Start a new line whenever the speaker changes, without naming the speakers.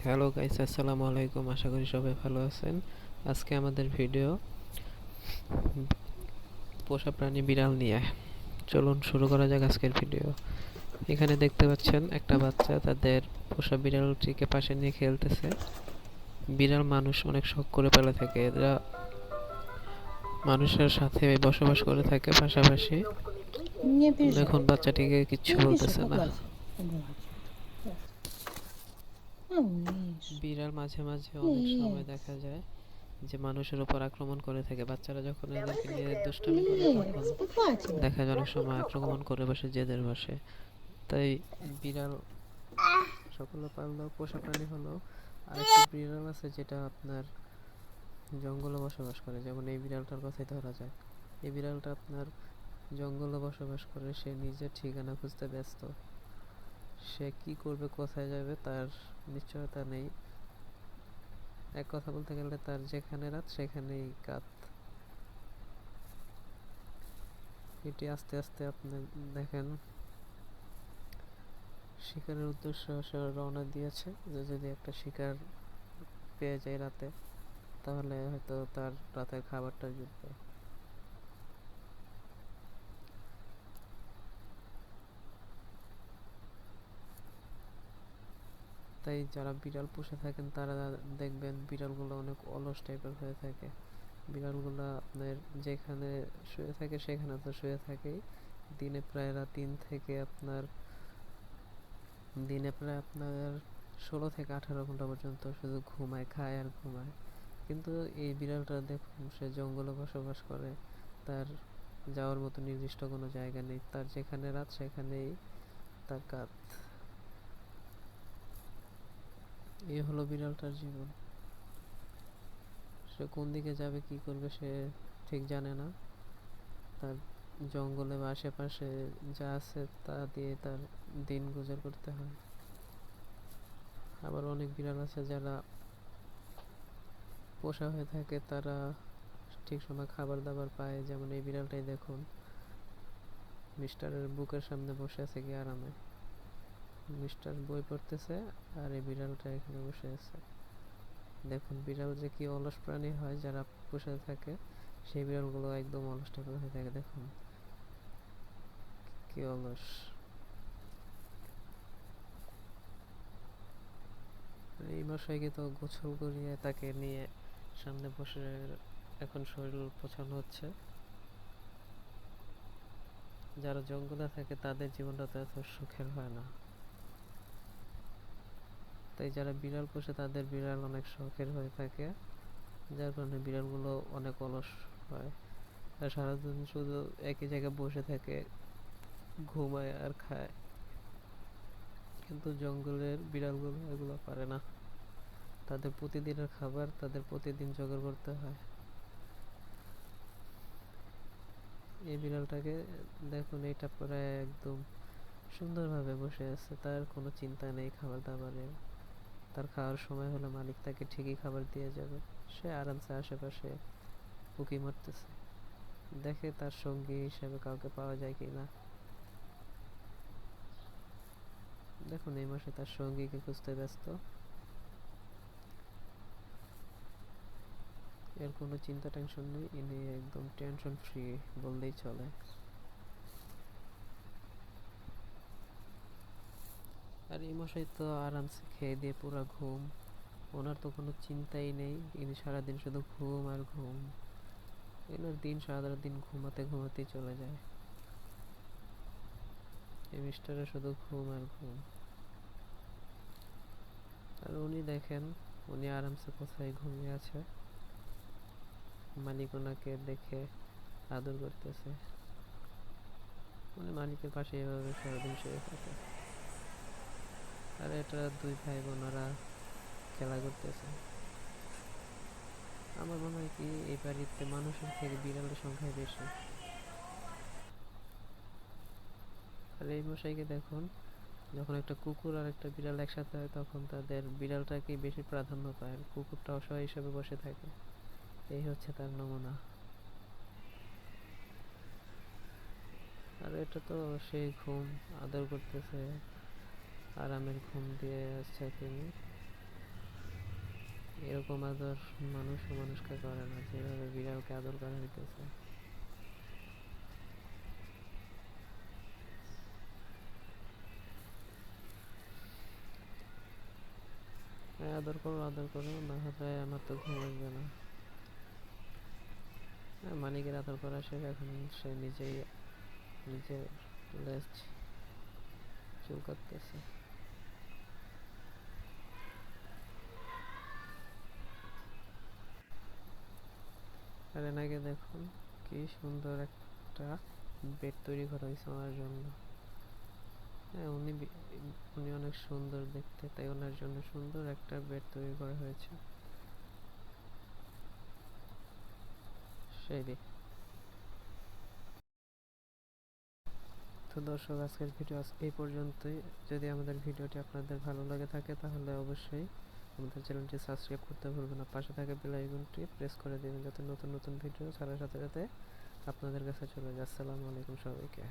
Hello guys, আসসালামু আলাইকুম। আশা করি সবাই ভালো আছেন। আজকে আমাদের ভিডিও পোষা প্রাণী বিড়াল নিয়ে। চলুন শুরু করা যাক আজকের ভিডিও। এখানে দেখতে পাচ্ছেন একটা বাচ্চা তাদের পোষা বিড়ালটিকে পাশে নিয়ে খেলতেছে। বিড়াল মানুষ অনেক শখ করে পালে থাকে। এরা মানুষের সাথে বসবাস করে থাকে পাশাপাশি।
Nie bierze.
দেখুন বাচ্চাটিকে কিচ্ছু
Nie bierze,
বলতেছে না।
pogладь. Pogладь. Pogладь. Малыш.
বিড়াল মাঝে মাঝে অনেক সময়
Нет.
দেখা যায় যে মানুষের উপর আক্রমণ করে থাকে। বাচ্চারা যখন এদেরকে নিয়ে দুষ্টামি করে
Нет.
তখন
Спать его.
দেখা যায় অনেক সময় আক্রমণ করে বসে, জেদের বসে। তাই বিড়াল সকলে পাললেও পোষা প্রাণী হলেও আরেকটি বিড়াল আছে যেটা আপনার জঙ্গলে বসবাস করে। যেমন এই বিড়ালটার কথাই ধরা যাক। এই বিড়ালটা আপনার জঙ্গলে বসবাস করে। সে নিজের ঠিকানা খুঁজতে ব্যস্ত। সে কি করবে, কোথায় যাবে তার নিশ্চয়তা নেই। এক কথা বলতে গেলে তার যেখানে রাত সেখানেই কাত। এটি আস্তে আস্তে আপনি দেখেন শিকারের উদ্দেশ্যে সে রওনা দিয়েছে, যে যদি একটা শিকার পেয়ে যায় রাতে তাহলে হয়তো তার রাতের খাবারটা জুটবে। তাই যারা বিড়াল পুষে থাকেন তারা দেখবেন বিড়ালগুলো অনেক অলস টাইপের হয়ে থাকে। বিড়ালগুলো আপনার যেখানে শুয়ে থাকে সেখানে তো শুয়ে থাকেই। দিনে প্রায় রাত দিনে প্রায় আপনার 16 থেকে 18 ঘন্টা পর্যন্ত শুধু ঘুমায়, খায় আর ঘুমায়। কিন্তু এই বিড়ালটা দেখুন, সে জঙ্গলে বসবাস করে। তার যাওয়ার মতো নির্দিষ্ট কোনো জায়গা নেই। তার যেখানে রাত সেখানেই তার কাজ। এই হলো বিড়ালটার জীবন। সে কোন দিকে যাবে, কি করবে সে ঠিক জানে না। তার জঙ্গলে বা আশেপাশে যা আছে তা দিয়ে তার দিন গুজর করতে হয়। আবার অনেক বিড়াল আছে যারা পোষা হয়ে থাকে, তারা ঠিক সময় খাবার দাবার পায়। যেমন এই বিড়ালটাই দেখুন, মিস্টারের বুকের সামনে বসে আছে কি আরামে। মিস্টার বই পড়তেছে আর এই বিড়ালটা এখানে বসে আছে। দেখুন বিড়াল যে কি অলস প্রাণী হয় যারা পুষে থাকে, সেই বিড়ালগুলো একদম অলস টাইপের হয়ে থাকে। দেখুন কি অলস। এই মশাইকে তো গোসল করিয়ে তাকে নিয়ে সামনে বসে এখন শরীর পোছানো হচ্ছে। যারা জঙ্গলে থাকে তাদের জীবনটা তো এত সুখের হয় না। তাই যারা বিড়াল পোষে তাদের বিড়াল অনেক শখের হয়ে থাকে, যার কারণে বিড়ালগুলো অনেক অলস হয়। আর সারাদিন শুধু একই জায়গায় বসে থাকে, ঘুমায় আর খায়। কিন্তু জঙ্গলের বিড়ালগুলো এগুলো পারে না। তাদের প্রতিদিনের খাবার তাদের প্রতিদিন জোগাড় করতে হয়। এই বিড়ালটাকে দেখুন, এটা প্রায় একদম সুন্দরভাবে বসে আছে। তার কোনো চিন্তা নেই খাবার দাবারের। তার খাওয়ার সময় হলে মালিক তাকে ঠিকই খাবার দিয়ে যাবে। সে আরামসে আশেপাশে উঁকি মারতেছে, দেখে তার সঙ্গী হিসেবে কাউকে পাওয়া যায় কিনা। দেখুন এই মাসে তার সঙ্গীকে খুঁজতে ব্যস্ত। এর কোনো চিন্তা টেনশন নেই, ইনি একদম টেনশন ফ্রি বললেই চলে। আর এই মশাই তো আরামসে খেয়ে দিয়ে পুরা ঘুম। ওনার তো কোনো চিন্তাই নেই, ইনি সারাদিন শুধু ঘুম আর ঘুম। এনার দিন সারা দিন ঘুমাতে ঘুমাতেই চলে যায়। এই মিস্টারের শুধু ঘুম আর ঘুম। আর উনি দেখেন, উনি আরামসে কোথায় ঘুমিয়ে আছে। মালিক ওনাকে দেখে আদর করতেছে। উনি মালিকের পাশে এভাবে সারাদিন শুয়ে থাকে। আর এটা দুই ভাই বোনেরা খেলা করতেছে। আমার মনে হয় কি এই বাড়িতে মানুষের থেকে বিড়ালের সংখ্যাই বেশি। আর এই মশাইকে দেখুন, যখন একটা কুকুর আর একটা বিড়াল একসাথে হয় তখন তাদের বিড়ালটাকেই বেশি প্রাধান্য পায়, আর কুকুরটা অসহায় হিসেবে বসে থাকে। এই হচ্ছে তার নমুনা। আর এটা তো সেই আদর করতেছে, আরামের ঘুম দিয়ে আসছে তিনি। এরকম আদর মানুষও মানুষকে করে না, যেভাবে বিড়ালকে আদর করা হইতেছে। হ্যাঁ, আদর করো, না হলে আমার তো ঘুম আসবে না। হ্যাঁ, মানিকের আদর করা শেষ, এখন সে নিজেই নিজের লেজ চুলকাতেছে। আর এনাকে দেখুন, কি সুন্দর একটা বেড তৈরি করা হয়েছে ওনার জন্য। হ্যাঁ, উনি অনেক সুন্দর দেখতে, তাই ওনার জন্য সুন্দর একটা বেড তৈরি করা হয়েছে। সেই তো দর্শক, আজকের ভিডিও এই পর্যন্তই। যদি আমাদের ভিডিওটি আপনাদের ভালো লাগে থাকে তাহলে অবশ্যই আমাদের চ্যানেলটি সাবস্ক্রাইব করতে ভুলবেন না, পাশে থাকা বেল আইকনটি প্রেস করে দেবেন যাতে নতুন নতুন ভিডিও ছাড়ার সাথে সাথে আপনাদের কাছে চলে যায়। আসসালামু আলাইকুম সবাইকে।